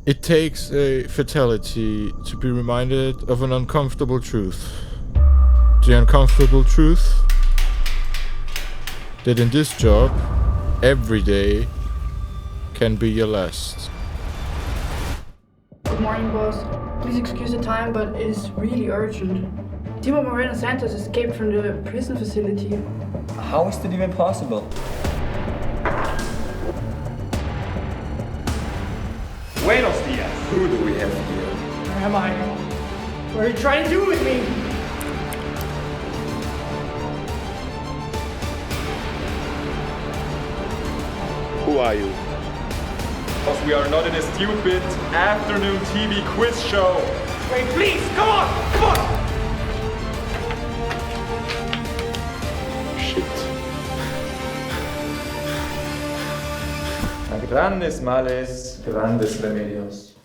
It takes a fatality to be reminded of an uncomfortable truth. The uncomfortable truth that in this job, every day can be your last. Good morning, boss. Please excuse the time, but it is really urgent. Timo Moreno Santos escaped from the prison facility. How is that even possible? Buenos dias. Who do we have here? Where am I? What are you trying to do with me? Who are you? Because we are not in a stupid afternoon TV quiz show. Wait, please, come on! Come on! Shit. A grandes males, grandes remedios.